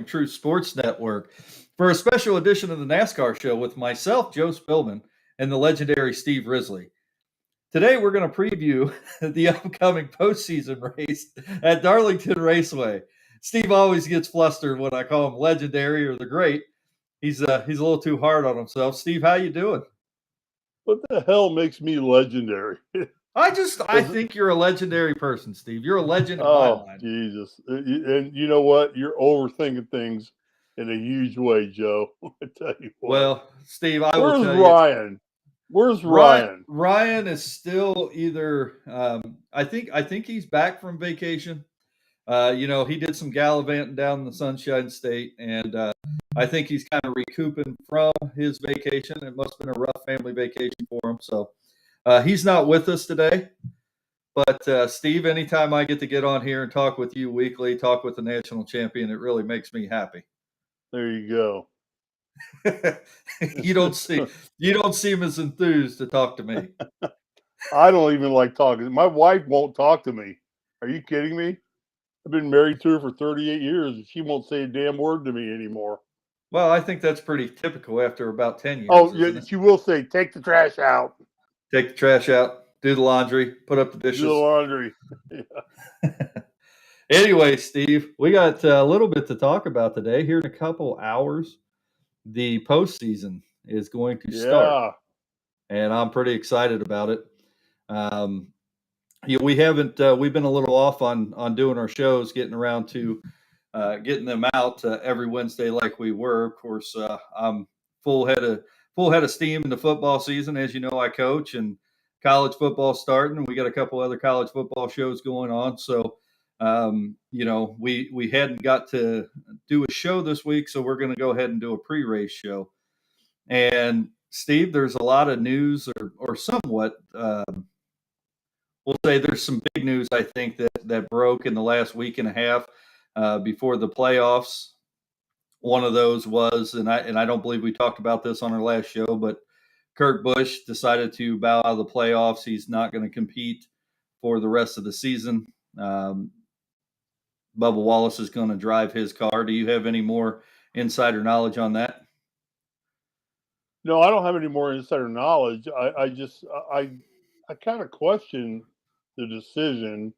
True Sports Network for a special edition of the NASCAR show with myself, Joe Spilman, and the legendary Steve Risley. Today, we're going to preview the upcoming postseason race at Darlington Raceway. Steve always gets flustered when I call him legendary or the great. He's a little too hard on himself. Steve, how you doing? What the hell makes me legendary? I think you're a legendary person, Steve. You're a legend in my Oh, mind. Jesus. And you know what? You're overthinking things in a huge way, Joe. I tell you what. Well, Steve, I will Where's tell you, Ryan? Where's Ryan Ryan? Ryan is still either. I think he's back from vacation. He did some gallivanting down in the Sunshine State, and I think he's kind of recouping from his vacation. It must have been a rough family vacation for him, so he's not with us today. But Steve, anytime I get to get on here and talk with you weekly, talk with the national champion, it really makes me happy. There you go. you don't see you don't seem as enthused to talk to me. I don't even like talking. My wife won't talk to me. Are you kidding me? I've been married to her for 38 years, and she won't say a damn word to me anymore. Well, I think that's pretty typical after about 10 years, Oh, isn't yeah, it? she will say, "Take the trash out, Take the trash out, do the laundry, put up the do the dishes. laundry." Anyway, Steve, we got a little bit to talk about today. Here in a couple hours, the postseason is going to start, Yeah. and I'm pretty excited about it. Um, we haven't we've been a little off on doing our shows, getting around to getting them out every Wednesday like we were. Of course, I'm full head of full head of steam in the football season. As you know, I coach and college football starting, and we got a couple other college football shows going on. So, we hadn't got to do a show this week, so we're going to go ahead and do a pre-race show. And Steve, there's a lot of news, or somewhat. We'll say there's some big news I think that broke in the last week and a half before the playoffs. One of those was, and I don't believe we talked about this on our last show, but Kurt Busch decided to bow out of the playoffs. He's not going to compete for the rest of the season. Um, Bubba Wallace is going to drive his car. Do you have any more insider knowledge on that? No, I don't have any more insider knowledge. I kind of question the decision.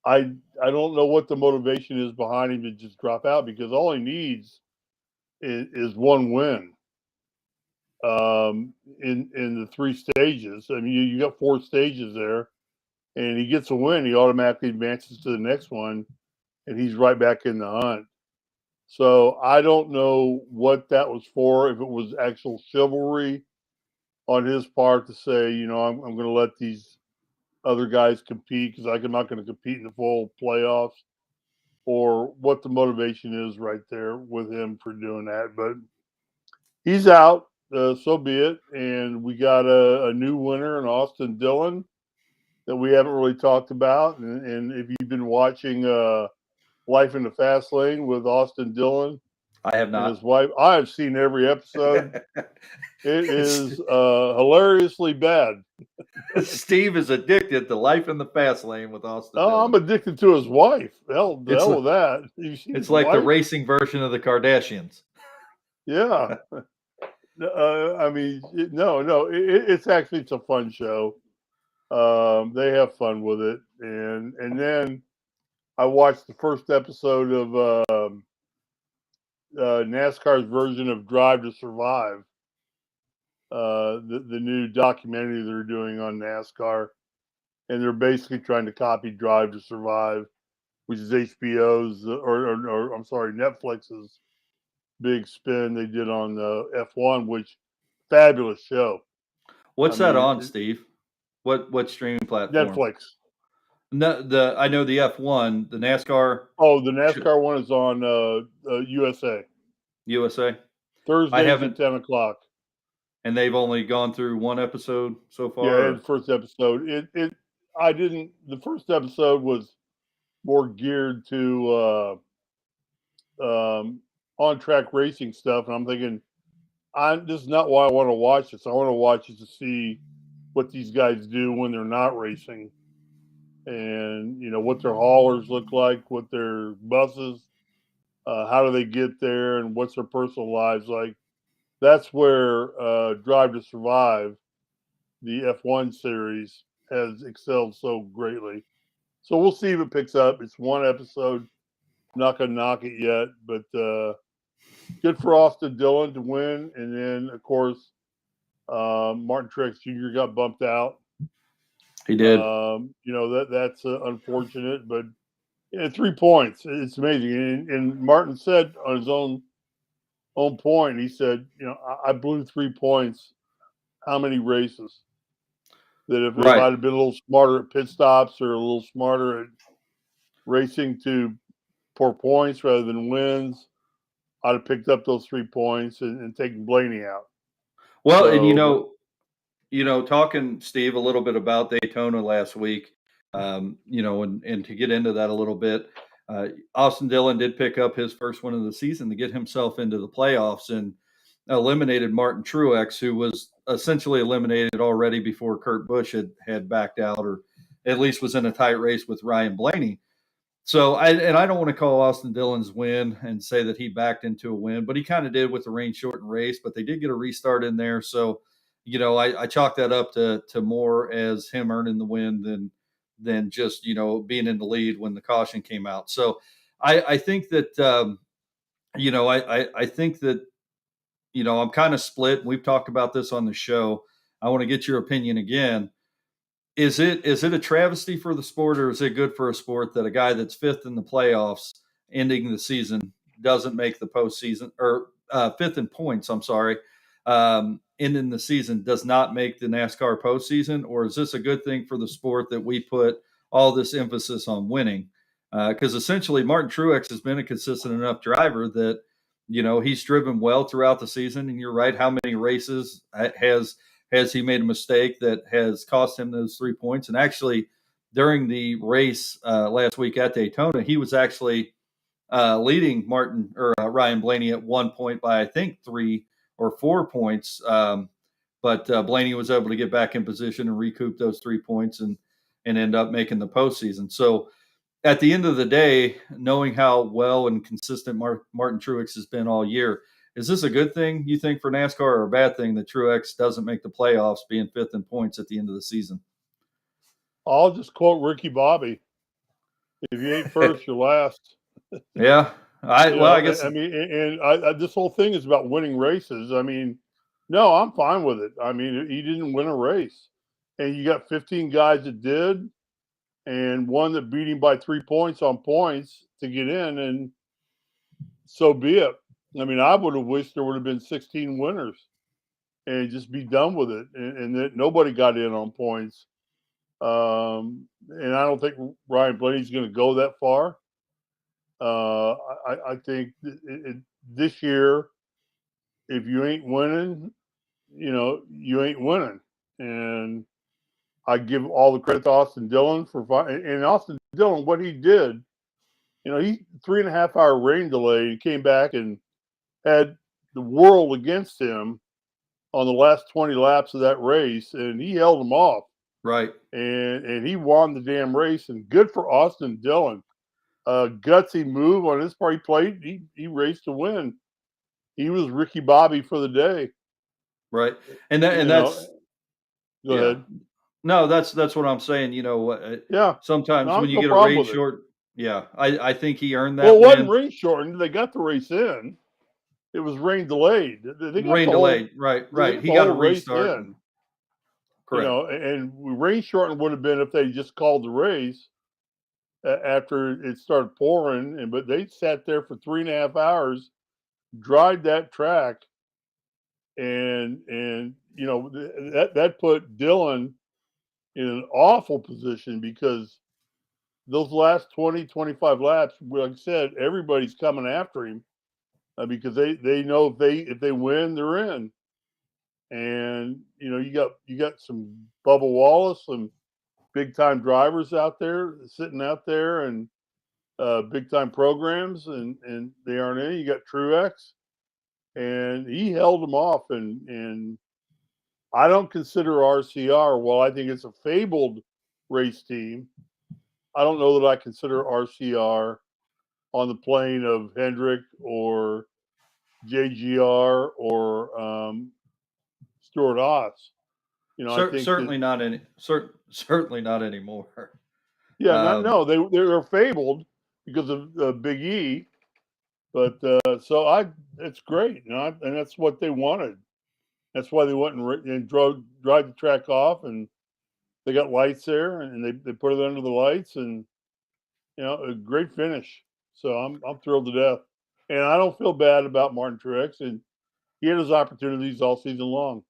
I don't know what the motivation is behind him to just drop out, because all he needs is one win in the three stages. I mean, you got four stages there, and he gets a win, he automatically advances to the next one, and he's right back in the hunt. So I don't know what that was for. If it was actual chivalry on his part to say, I'm going to let these other guys compete because I'm not going to compete in the full playoffs, or what the motivation is right there with him for doing that. But he's out, so be it. And we got a new winner in Austin Dillon that we haven't really talked about. And if you've been watching Life in the Fast Lane with Austin Dillon I have and his not. wife, I have seen every episode. It is hilariously bad. Steve is addicted to Life in the Fast Lane with Austin Oh, I'm Dillon. addicted to his wife. The It's hell with that. You seen it's his like the wife? racing version of the Kardashians. Yeah. I mean, no. It's actually a fun show. They have fun with it, and then I watched the first episode of NASCAR's version of Drive to Survive, the new documentary they're doing on NASCAR, and they're basically trying to copy Drive to Survive, which is HBO's or I'm sorry, Netflix's big spin they did on F1, which fabulous show. I What's that mean, on, Steve? What streaming platform? Netflix. No, I know the F1, the NASCAR Oh, the NASCAR one is on USA. USA. I Thursdays at haven't, 10 o'clock. and they've only gone through one episode so Yeah, far. the first episode. I didn't. The first episode was more geared to on track racing stuff, and I'm thinking, this is not why I want to watch this. I want to watch it to see what these guys do when they're not racing, and what their haulers look like, what their buses. How do they get there, and what's their personal lives like? That's where Drive to Survive, the F1 series, has excelled so greatly. So we'll see if it picks up. It's one episode. Not going to knock it yet, but good for Austin Dillon to win. And then, of course, Martin Truex Jr. got bumped out. He did. That's unfortunate, but 3 points. It's amazing. And Martin said on his own point, he said, I blew 3 points. How many races? That if Right. I'd have been a little smarter at pit stops or a little smarter at racing for points rather than wins, I'd have picked up those 3 points and taken Blaney out. Well, and talking, Steve, a little bit about Daytona last week, and to get into that a little bit, Austin Dillon did pick up his first win of the season to get himself into the playoffs and eliminated Martin Truex, who was essentially eliminated already before Kurt Busch had backed out, or at least was in a tight race with Ryan Blaney. So I don't want to call Austin Dillon's win and say that he backed into a win, but he kind of did with the rain shortened race, but they did get a restart in there. So, I chalk that up to more as him earning the win than just, being in the lead when the caution came out. So I think that, I think that, I'm kind of split. We've talked about this on the show. I want to get your opinion again. Is it a travesty for the sport, or is it good for a sport that a guy that's fifth in the playoffs ending the season doesn't make the postseason, or fifth in points, I'm sorry, ending the season does not make the NASCAR postseason? Or is this a good thing for the sport that we put all this emphasis on winning? Because essentially Martin Truex has been a consistent enough driver that, he's driven well throughout the season. And you're right, how many races has he made a mistake that has cost him those 3 points? And actually, during the race last week at Daytona, he was actually leading Ryan Blaney at 1 point by, I think, 3 or 4 points. But Blaney was able to get back in position and recoup those 3 points and end up making the postseason. So at the end of the day, knowing how well and consistent Martin Truex has been all year, is this a good thing, you think, for NASCAR, or a bad thing that Truex doesn't make the playoffs, being fifth in points at the end of the season? I'll just quote Ricky Bobby: "If you ain't first, you're last." Yeah, I guess. I mean, and this whole thing is about winning races. I mean, no, I'm fine with it. I mean, he didn't win a race, and you got 15 guys that did, and one that beat him by 3 points on points to get in, and so be it. I mean, I would have wished there would have been 16 winners and just be done with it, and that nobody got in on points. And I don't think Ryan Blaney's going to go that far. I think this year, if you ain't winning, you ain't winning. And I give all the credit to Austin Dillon and Austin Dillon, what he did. He 3.5 hour rain delay. He came back and had the world against him on the last 20 laps of that race, and he held them off. Right. And he won the damn race, and good for Austin Dillon. Gutsy move on his part. He played. He raced to win. He was Ricky Bobby for the day. Right. And that's go ahead. No, that's what I'm saying. Yeah. Sometimes when you get a rain short, I think he earned that. Well, it wasn't rain shortened. They got the race in. It was rain delayed. They got rain delayed. Right. He got a restart. Correct. And rain shortened would have been if they just called the race after it started pouring. But they sat there for 3.5 hours, dried that track, and that put Dillon in an awful position, because those last 20, 25 laps, like I said, everybody's coming after him because they know if they win, they're in. And you got some Bubba Wallace, some big time drivers out there sitting out there, and big time programs, and they aren't in. You got Truex, and he held them off. And I don't consider RCR, while I think it's a fabled race team, I don't know that I consider RCR on the plane of Hendrick or JGR or Stuart Haas. I think that Certainly not anymore. yeah, Um, they're fabled because of Big E, but it's great, and that's what they wanted. That's why they went and drive the track off, and they got lights there, and they put it under the lights, and a great finish. So I'm thrilled to death, and I don't feel bad about Martin Truex, and he had his opportunities all season long.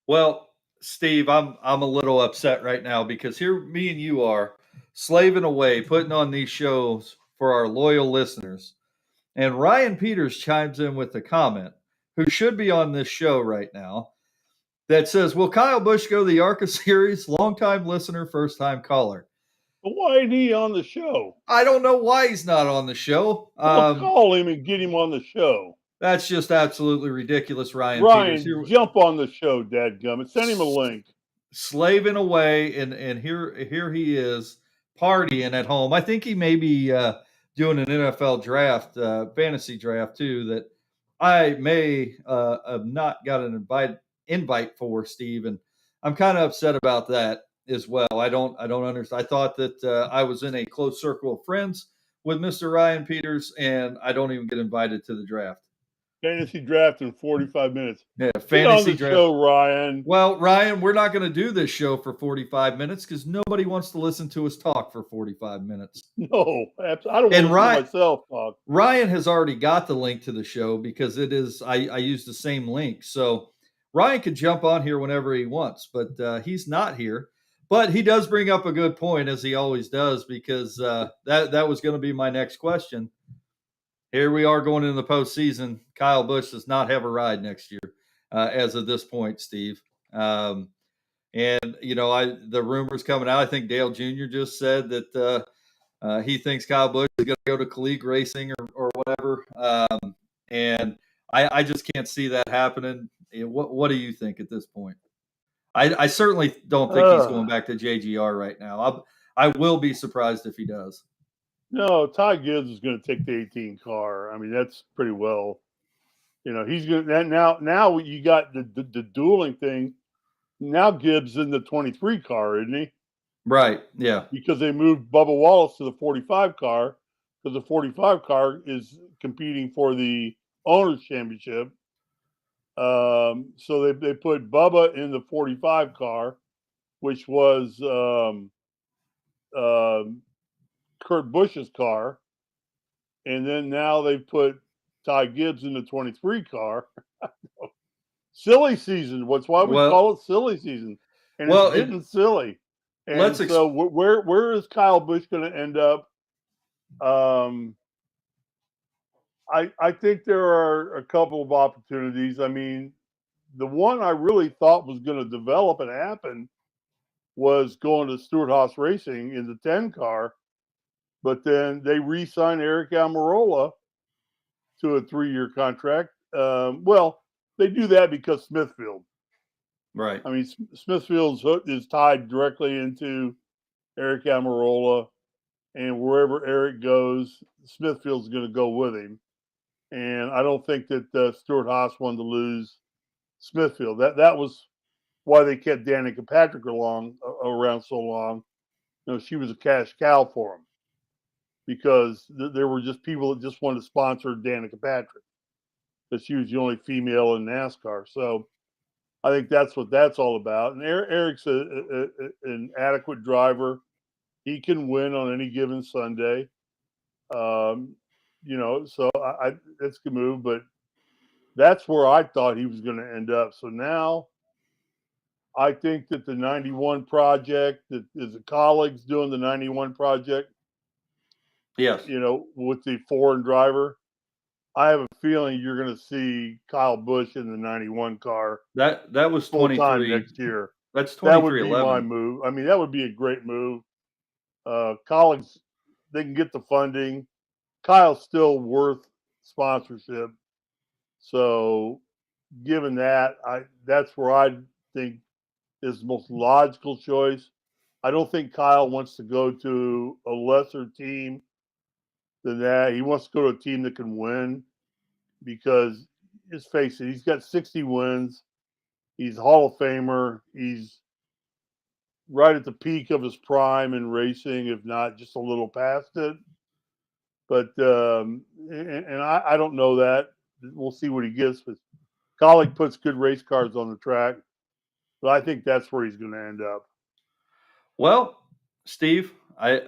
well, Steve, I'm a little upset right now because here me and you are slaving away, putting on these shows for our loyal listeners. And Ryan Peters chimes in with a comment, who should be on this show right now, that says, "Will Kyle Busch go the ARCA series? Longtime listener, first time caller." But why ain't he on the show? I don't know why he's not on the show. Well, call him and get him on the show. That's just absolutely ridiculous, Ryan Peters. Ryan, jump on the show, dadgummit. Send him a link. Slaving away, and here he is partying at home. I think he may be doing an NFL draft, fantasy draft too. That I may have not got an invite for, Steve, and I'm kind of upset about that as well. I don't understand. I thought that I was in a close circle of friends with Mr. Ryan Peters, and I don't even get invited to the draft. Fantasy draft in 45 minutes. Yeah, Get on fantasy the draft. show, Ryan. Well, Ryan, we're not going to do this show for 45 minutes because nobody wants to listen to us talk for 45 minutes. No, I don't want to listen to myself talk. Ryan has already got the link to the show because it is, I use the same link. So Ryan could jump on here whenever he wants, but he's not here. But he does bring up a good point, as he always does, because that was going to be my next question. Here we are going into the postseason. Kyle Busch does not have a ride next year, as of this point, Steve. And the rumors coming out. I think Dale Jr. just said that he thinks Kyle Busch is going to go to colleague racing or whatever. And I just can't see that happening. What do you think at this point? I certainly don't think he's going back to JGR right now. I will be surprised if he does. No, Ty Gibbs is going to take the 18 car. I mean, that's pretty well. He's going to now you got the dueling thing. Now Gibbs in the 23 car, isn't he? Right. Yeah. Because they moved Bubba Wallace to the 45 car because the 45 car is competing for the owners championship. So they put Bubba in the 45 car, which was Kurt Busch's car, and then now they put Ty Gibbs in the 23 car. Silly season. Why we call it silly season? And it's getting silly. And so where is Kyle Busch going to end up? I think there are a couple of opportunities. I mean, the one I really thought was going to develop and happen was going to Stuart Haas Racing in the 10 car, but then they re-signed Eric Almirola to a 3-year contract. They do that because Smithfield. Right. I mean, Smithfield's is tied directly into Eric Almirola, and wherever Eric goes, Smithfield's going to go with him. And I don't think that Stuart Haas wanted to lose Smithfield. That was why they kept Danica Patrick around so long. She was a cash cow for them because there were just people that just wanted to sponsor Danica Patrick, that she was the only female in NASCAR. So I think that's what that's all about. And Eric's an adequate driver. He can win on any given Sunday. So that's a good move, but that's where I thought he was going to end up. So now I think that the 91 project, that is the colleagues doing the 91 project. Yes. With the foreign driver, I have a feeling you're going to see Kyle Busch in the 91 car. That was 23 next year. That's 23. That would be my move. I mean, that would be a great move. Colleagues, they can get the funding. Kyle's still worth sponsorship. So, given that, that's where I think is the most logical choice. I don't think Kyle wants to go to a lesser team than that. He wants to go to a team that can win because, let's face it, he's got 60 wins. He's a Hall of Famer. He's right at the peak of his prime in racing, if not just a little past it. But I don't know that. We'll see what he gets. But Colleague puts good race cars on the track, but I think that's where he's going to end up. Well, Steve, I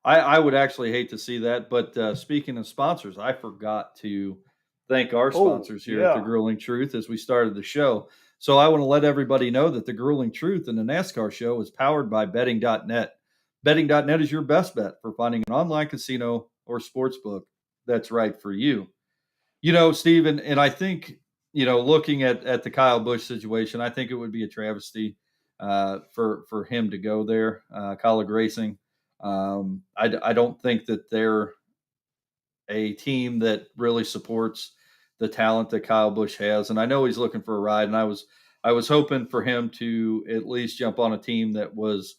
would actually hate to see that. But speaking of sponsors, I forgot to thank our sponsors here at The Grueling Truth as we started the show. So I want to let everybody know that The Grueling Truth and the NASCAR show is powered by betting.net. Betting.net is your best bet for finding an online casino or sports book that's right for you. Steve, and I think, looking at the Kyle Busch situation, I think it would be a travesty for him to go there, Colleague Racing. I don't think that they're a team that really supports the talent that Kyle Busch has, and I know he's looking for a ride. And I was hoping for him to at least jump on a team that was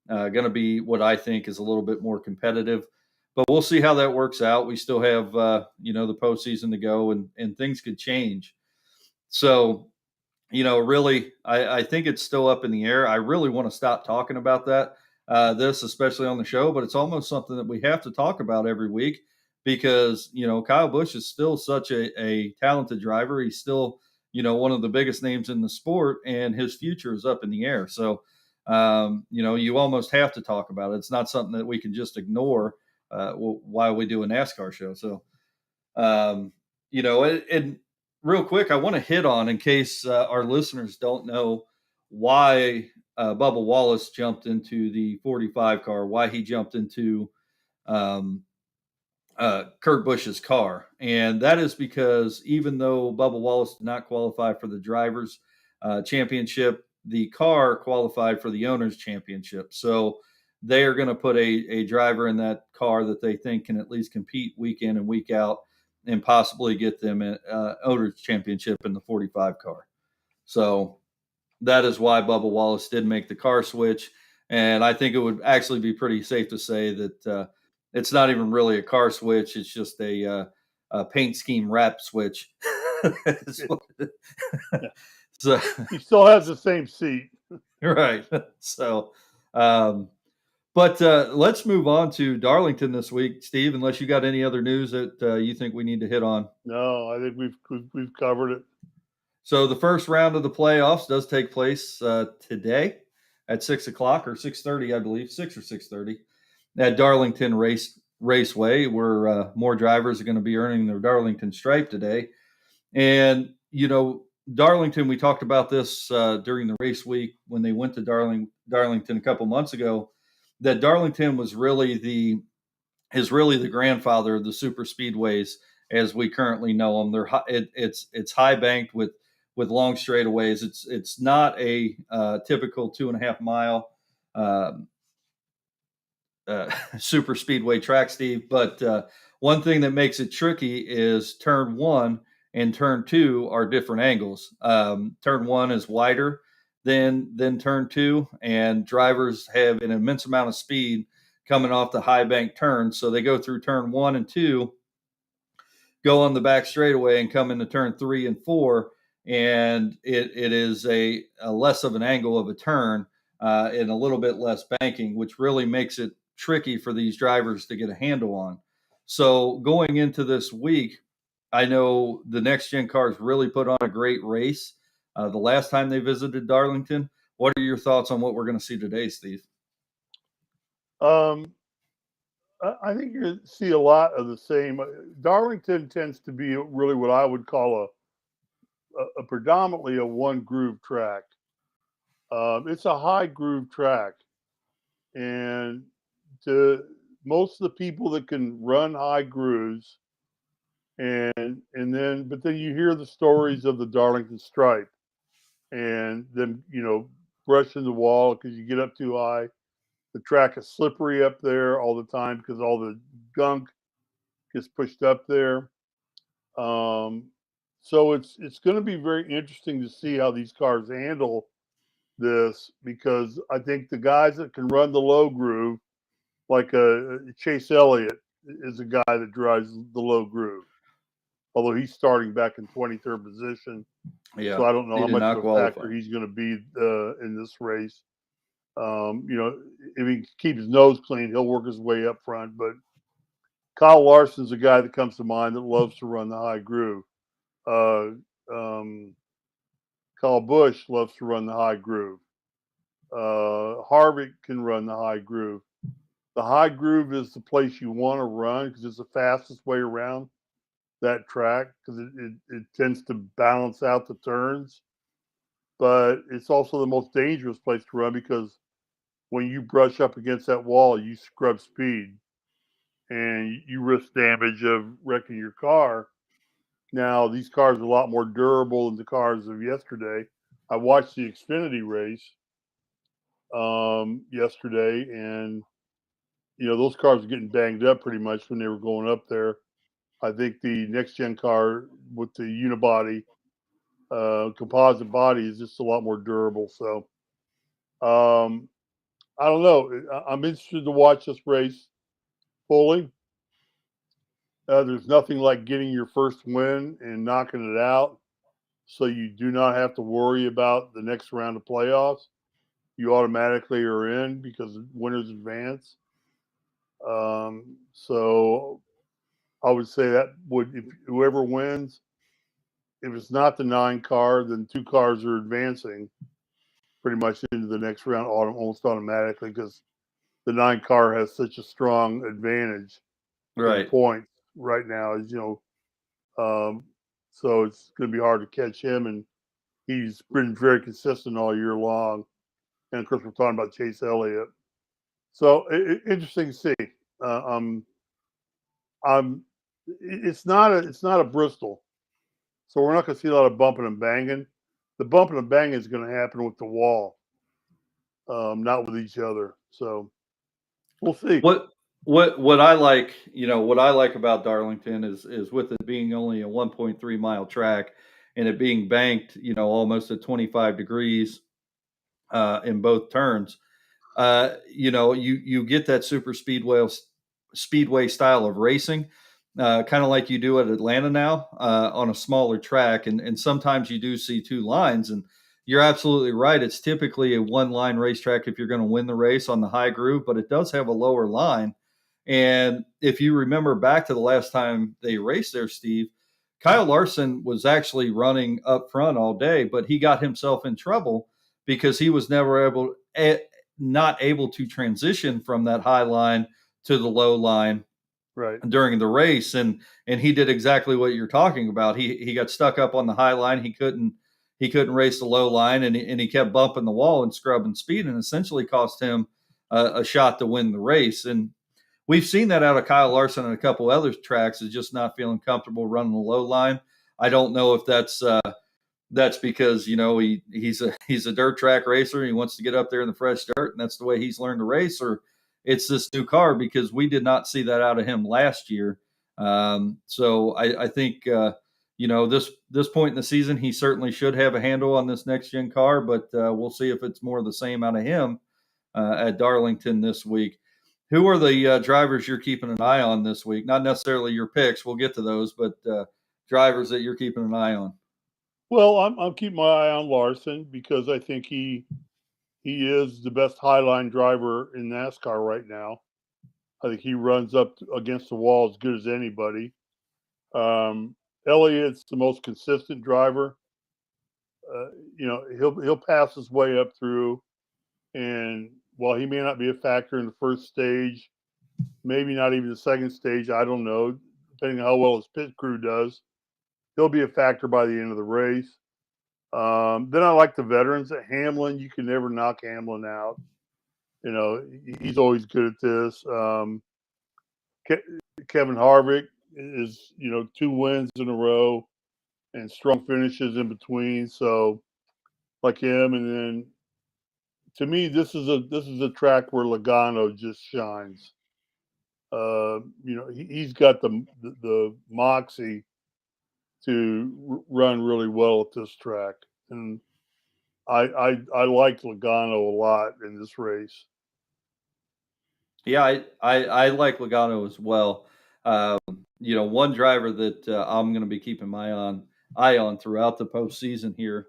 going to be what I think is a little bit more competitive. But we'll see how that works out. We still have the postseason to go, and things could change. So, really, I think it's still up in the air. I really want to stop talking about that, especially on the show, but it's almost something that we have to talk about every week because, Kyle Busch is still such a talented driver. He's still, one of the biggest names in the sport, and his future is up in the air. So, you almost have to talk about it. It's not something that we can just ignore while we do a NASCAR show. So, and real quick, I want to hit on, in case our listeners don't know, why Bubba Wallace jumped into the 45 car, why he jumped into Kurt Busch's car. And that is because even though Bubba Wallace did not qualify for the Drivers' Championship, the car qualified for the Owners' Championship. So they are going to put a driver in that car that they think can at least compete week in and week out and possibly get them an Owners' Championship in the 45 car. So that is why Bubba Wallace did make the car switch. And I think it would actually be pretty safe to say that it's not even really a car switch. It's just a paint scheme wrap switch. So he still has the same seat. Right. So, but let's move on to Darlington this week, Steve, unless you got any other news that you think we need to hit on. No, I think we've covered it. So the first round of the playoffs does take place today at 6 o'clock or 6:30, I believe, 6 or 6:30 at Darlington Raceway, where more drivers are going to be earning their Darlington stripe today. And, Darlington, we talked about this during the race week when they went to Darlington a couple months ago, that Darlington was really the grandfather of the super speedways as we currently know them. It's high banked with long straightaways. It's not a typical 2.5 mile super speedway track, Steve. But one thing that makes it tricky is turn 1 and turn 2 are different angles. Turn 1 is wider than turn 2, and drivers have an immense amount of speed coming off the high bank turns. So they go through turn 1 and 2, go on the back straightaway, and come into turn 3 and 4. And it is a less of an angle of a turn and a little bit less banking, which really makes it tricky for these drivers to get a handle on. So going into this week, I know the next gen cars really put on a great race the last time they visited Darlington. What are your thoughts on what we're going to see today, Steve? I think you see a lot of the same. Darlington tends to be really what I would call a predominantly a one groove track. It's a high groove track, and to most of the people that can run high grooves, but then you hear the stories of the Darlington stripe, and them brushing the wall because you get up too high. The track is slippery up there all the time because all the gunk gets pushed up there. So it's going to be very interesting to see how these cars handle this, because I think the guys that can run the low groove, like Chase Elliott, is a guy that drives the low groove. Although he's starting back in 23rd position, Yeah. so I don't know He how did much not of a qualify. factor he's going to be in this race. If he keeps his nose clean, he'll work his way up front. But Kyle Larson's a guy that comes to mind that loves to run the high groove. Kyle Busch loves to run the high groove. Harvick can run the high groove. The high groove is the place you want to run because it's the fastest way around that track because it tends to balance out the turns. But it's also the most dangerous place to run because when you brush up against that wall, you scrub speed and you risk damage of wrecking your car. Now, these cars are a lot more durable than the cars of yesterday. I watched the Xfinity race yesterday, and those cars are getting banged up pretty much when they were going up there. I think the next gen car with the unibody composite body is just a lot more durable. So I don't know. I'm interested to watch this race fully. There's nothing like getting your first win and knocking it out, so you do not have to worry about the next round of playoffs. You automatically are in because winners advance. So I would say that if whoever wins, if it's not the 9 car, then 2 cars are advancing pretty much into the next round almost automatically because the 9 car has such a strong advantage in points right now. So it's going to be hard to catch him, and he's been very consistent all year long. And of course, we're talking about Chase Elliott. So interesting to see. It's not a Bristol, so we're not going to see a lot of bumping and banging. The bumping and banging is going to happen with the wall, not with each other. So we'll see. What I like, what I like about Darlington is with it being only a 1.3 mile track and it being banked, almost at 25 degrees in both turns. You get that super speedway style of racing, kind of like you do at Atlanta now on a smaller track, and sometimes you do see 2 lines, and you're absolutely right. It's typically a 1-line racetrack if you're going to win the race on the high groove, but it does have a lower line. And if you remember back to the last time they raced there, Steve, Kyle Larson was actually running up front all day, but he got himself in trouble because he was never not able to transition from that high line to the low line during the race, and he did exactly what you're talking about. He got stuck up on the high line. He couldn't race the low line, and he kept bumping the wall and scrubbing speed, and essentially cost him a shot to win the race. And we've seen that out of Kyle Larson and a couple other tracks, is just not feeling comfortable running the low line. I don't know if that's because he's a dirt track racer. He wants to get up there in the fresh dirt, and that's the way he's learned to race. Or it's this new car, because we did not see that out of him last year. So I think this point in the season, he certainly should have a handle on this next gen car. But we'll see if it's more of the same out of him at Darlington this week. Who are the drivers you're keeping an eye on this week? Not necessarily your picks. We'll get to those, but drivers that you're keeping an eye on. Well, I'm keeping my eye on Larson because I think he is the best highline driver in NASCAR right now. I think he runs up against the wall as good as anybody. Elliott's the most consistent driver. He'll pass his way up through, and while he may not be a factor in the first stage, maybe not even the second stage, I don't know, depending on how well his pit crew does, he'll be a factor by the end of the race. Then I like the veterans. At Hamlin, you can never knock Hamlin out. He's always good at this. Kevin Harvick is, 2 wins in a row and strong finishes in between. So like him. And then to me, this is a track where Logano just shines. He's got the moxie to run really well at this track. And I like Logano a lot in this race. Yeah, I like Logano as well. One driver that I'm going to be keeping my eye on throughout the postseason here,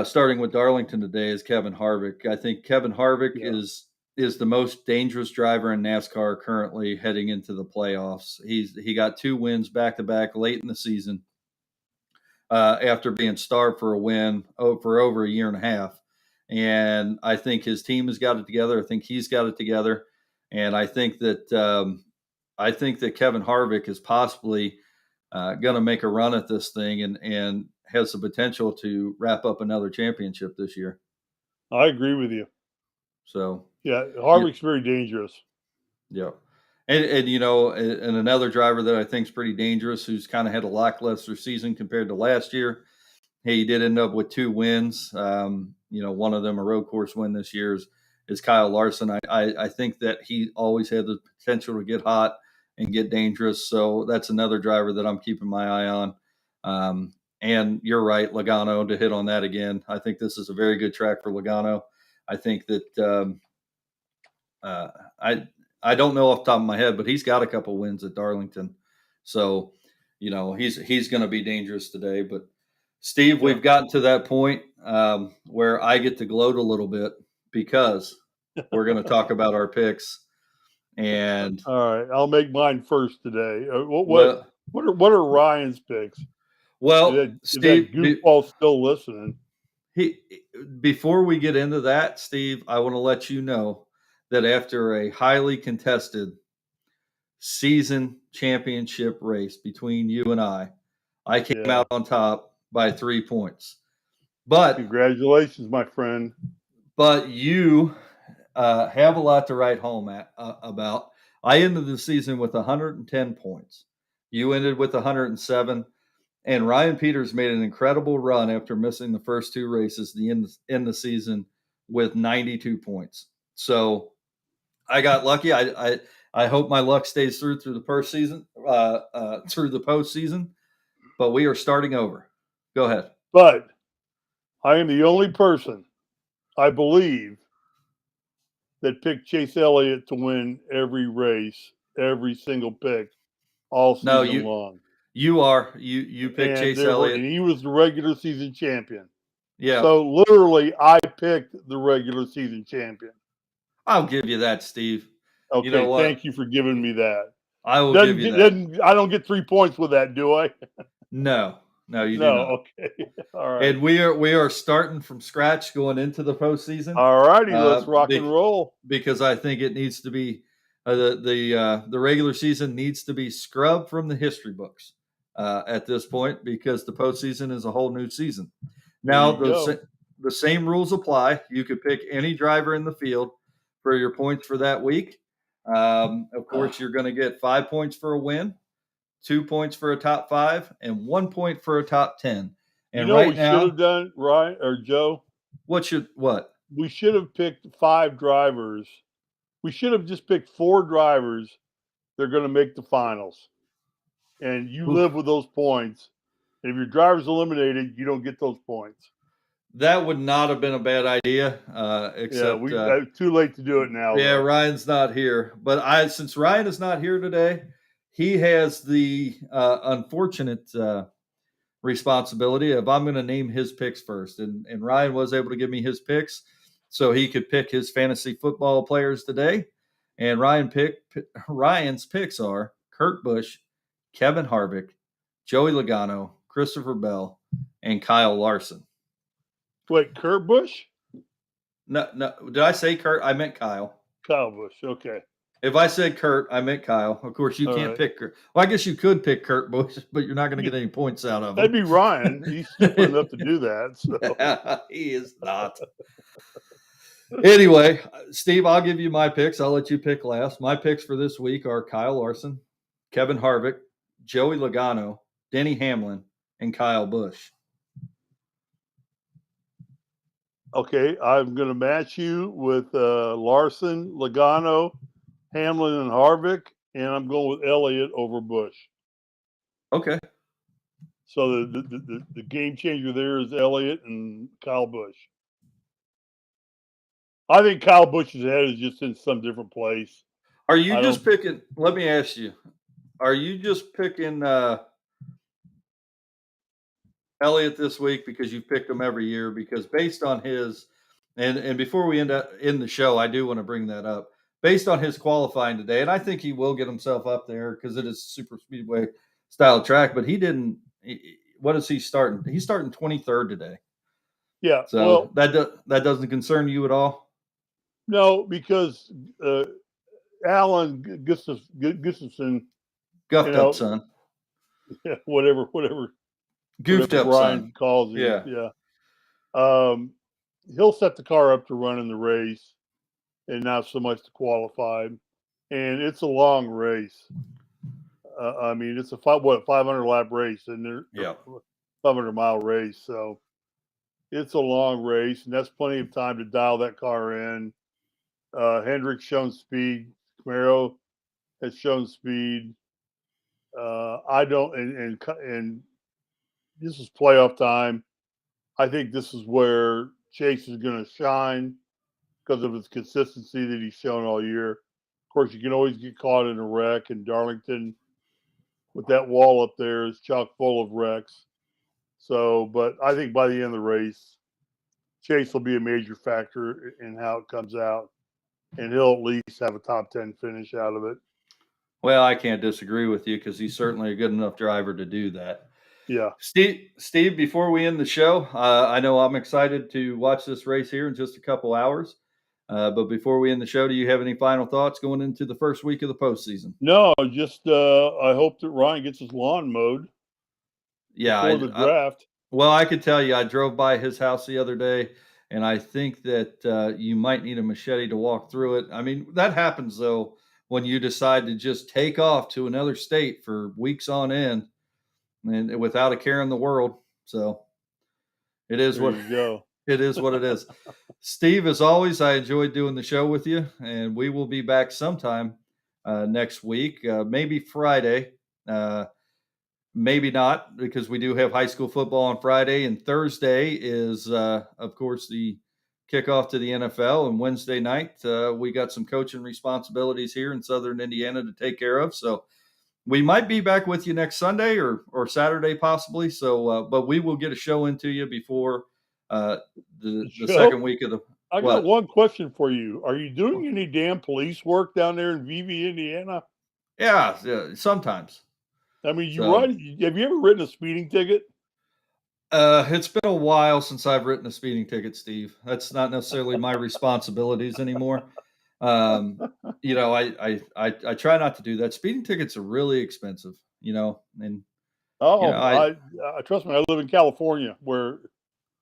starting with Darlington today, is Kevin Harvick. I think Kevin Harvick is the most dangerous driver in NASCAR currently heading into the playoffs. He got 2 wins back to back late in the season after being starved for a win for over a year and a half. And I think his team has got it together. I think he's got it together, and I think that Kevin Harvick is possibly going to make a run at this thing and has the potential to wrap up another championship this year. I agree with you. So Harvick's very dangerous. Yeah. And another driver that I think is pretty dangerous, who's kind of had a lackluster season compared to last year. He did end up with 2 wins. One of them a road course win this year is Kyle Larson. I think that he always had the potential to get hot and get dangerous. So that's another driver that I'm keeping my eye on. And you're right, Logano, to hit on that again. I think this is a very good track for Logano. I think that I don't know off the top of my head, but he's got a couple wins at Darlington. So, he's going to be dangerous today. But, Steve, we've gotten to that point where I get to gloat a little bit because we're going to talk about our picks. And all right, I'll make mine first today. What are Ryan's picks? Well, Steve, goofball still listening. Before we get into that, Steve, I want to let you know that after a highly contested season championship race between you and I came out on top by 3 points. But congratulations, my friend. But you have a lot to write home about. I ended the season with 110 points. You ended with 107. And Ryan Peters made an incredible run after missing the first 2 races in the season with 92 points. So I got lucky. I hope my luck stays through the postseason. But we are starting over. Go ahead. But I am the only person, I believe, that picked Chase Elliott to win every race, every single pick, all season long. You are. You picked Chase Elliott. And he was the regular season champion. Yeah. So literally, I picked the regular season champion. I'll give you that, Steve. Okay, thank you for giving me that. I will give you that. I don't get 3 points with that, do I? No, you do not. Okay, all right. And we are starting from scratch going into the postseason. All righty, let's rock and roll. Because I think it needs to be the regular season needs to be scrubbed from the history books at this point, because the postseason is a whole new season. Now the same rules apply. You could pick any driver in the field for your points for that week. Of course, you're going to get 5 points for a win, 2 points for a top 5, and 1 point for a top 10. And what we should have done, Ryan or Joe? What? We should have picked 5 drivers. We should have just picked 4 drivers. They're going to make the finals. And you live with those points. And if your driver's eliminated, you don't get those points. That would not have been a bad idea, except too late to do it now. Yeah, Ryan's not here. But since Ryan is not here today, he has the unfortunate responsibility of I'm going to name his picks first. And Ryan was able to give me his picks so he could pick his fantasy football players today. And Ryan's picks are Kurt Busch, Kevin Harvick, Joey Logano, Christopher Bell, and Kyle Larson. Wait, Kurt Busch? No. Did I say Kurt? I meant Kyle. Kyle Busch, okay. If I said Kurt, I meant Kyle. Of course, you can't pick Kurt. Well, I guess you could pick Kurt Busch, but you're not going to get any points out of him. That'd be Ryan. He's stupid enough to do that. So. He is not. Anyway, Steve, I'll give you my picks. I'll let you pick last. My picks for this week are Kyle Larson, Kevin Harvick, Joey Logano, Denny Hamlin, and Kyle Busch. Okay, I'm going to match you with Larson, Logano, Hamlin, and Harvick, and I'm going with Elliott over Busch. Okay. So the game changer there is Elliott and Kyle Busch. I think Kyle Busch's head is just in some different place. Are you just picking? Let me ask you. Are you just picking Elliott this week because you've picked him every year? Because based on his, and before we end up in the show, I do want to bring that up. Based on his qualifying today, and I think he will get himself up there because it is super speedway style track. But he didn't. What is he starting? He's starting 23rd today. Yeah. So that doesn't concern you at all. No, because Alan Gustafson, Guffed up, son. whatever Goofed up, Brian son. calls him. Yeah. Yeah. He'll set the car up to run in the race, and not so much to qualify. And it's a long race. I mean, it's a 500 lap race, and they're 500-mile race. So it's a long race, and that's plenty of time to dial that car in. Hendrick's shown speed. Camaro has shown speed. I don't, and this is playoff time. I think this is where Chase is going to shine because of his consistency that he's shown all year. Of course, you can always get caught in a wreck, and Darlington, with that wall up there, is chock full of wrecks. So, but I think by the end of the race, Chase will be a major factor in how it comes out, and he'll at least have a top 10 finish out of it. Well, I can't disagree with you because he's certainly a good enough driver to do that. Yeah. Steve, before we end the show, I know I'm excited to watch this race here in just a couple hours. But before we end the show, do you have any final thoughts going into the first week of the postseason? No, just I hope that Ryan gets his lawn mowed before the draft. Well, I could tell you, I drove by his house the other day, and I think that you might need a machete to walk through it. I mean, that happens, though, when you decide to just take off to another state for weeks on end and without a care in the world. So it is what it is. What it is. Steve, as always, I enjoyed doing the show with you, and we will be back sometime next week, maybe Friday. Maybe not, because we do have high school football on Friday, and Thursday is, of course, the kickoff to the NFL. And Wednesday night, we got some coaching responsibilities here in Southern Indiana to take care of. So we might be back with you next Sunday or Saturday possibly. So, but we will get a show into you before the second week of the. I got one question for you. Are you doing any damn police work down there in VV, Indiana? Yeah, sometimes. I mean, have you ever written a speeding ticket? It's been a while since I've written a speeding ticket, Steve. That's not necessarily my responsibilities anymore. You know, I try not to do that. Speeding tickets are really expensive, and I trust me, I live in California, where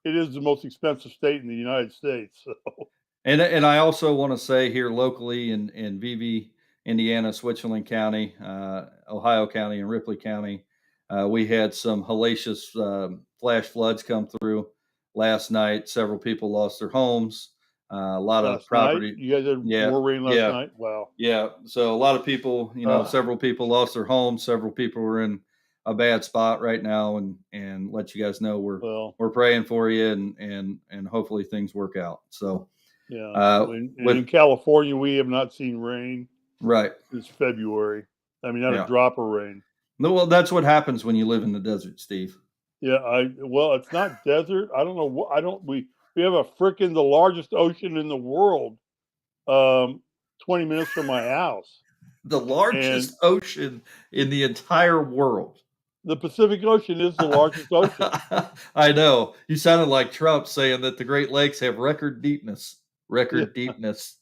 it is the most expensive state in the United States. So. And I also want to say here locally in VV, Indiana, Switzerland County, Ohio County, and Ripley County, we had some hellacious flash floods come through last night. Several people lost their homes. A lot of property. Night? You guys had more rain last night? Wow. Yeah. So a lot of people, several people lost their homes. Several people were in a bad spot right now, and let you guys know we're praying for you, and hopefully things work out. So. Yeah. In California, we have not seen rain. Right. Since February. I mean, not a drop of rain. No, well, that's what happens when you live in the desert, Steve. Yeah, it's not desert. I don't know. We have a freaking the largest ocean in the world. 20 minutes from my house. The largest ocean in the entire world. The Pacific Ocean is the largest ocean. I know. You sounded like Trump saying that the Great Lakes have record deepness. Deepness.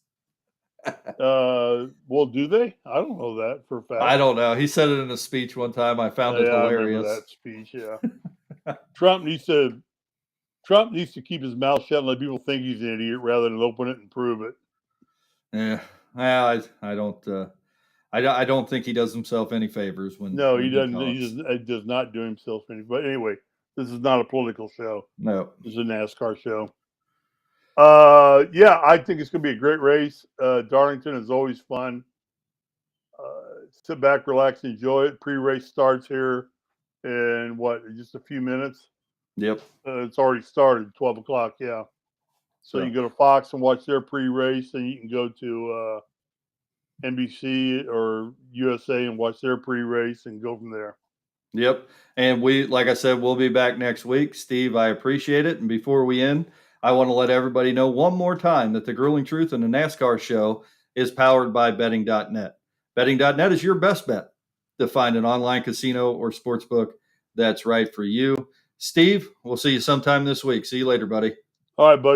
Well, do they? I don't know that for a fact. I don't know. He said it in a speech one time. I found it hilarious. I remember that speech. Yeah. Trump needs to keep his mouth shut and let people think he's an idiot rather than open it and prove it. Yeah. Well, I don't think he does himself any favors when. No, he doesn't. He does not do himself any. But anyway, this is not a political show. No, this is a NASCAR show. I think it's going to be a great race. Darlington is always fun. Sit back, relax, enjoy it. Pre-race starts here in just a few minutes. Yep. It's already started, 12 o'clock. Yeah. So you go to Fox and watch their pre-race, and you can go to NBC or USA and watch their pre-race and go from there. Yep. And like I said, we'll be back next week. Steve, I appreciate it. And before we end, I want to let everybody know one more time that the Grueling Truth and the NASCAR show is powered by betting.net. Betting.net is your best bet to find an online casino or sportsbook that's right for you. Steve, we'll see you sometime this week. See you later, buddy. All right, buddy.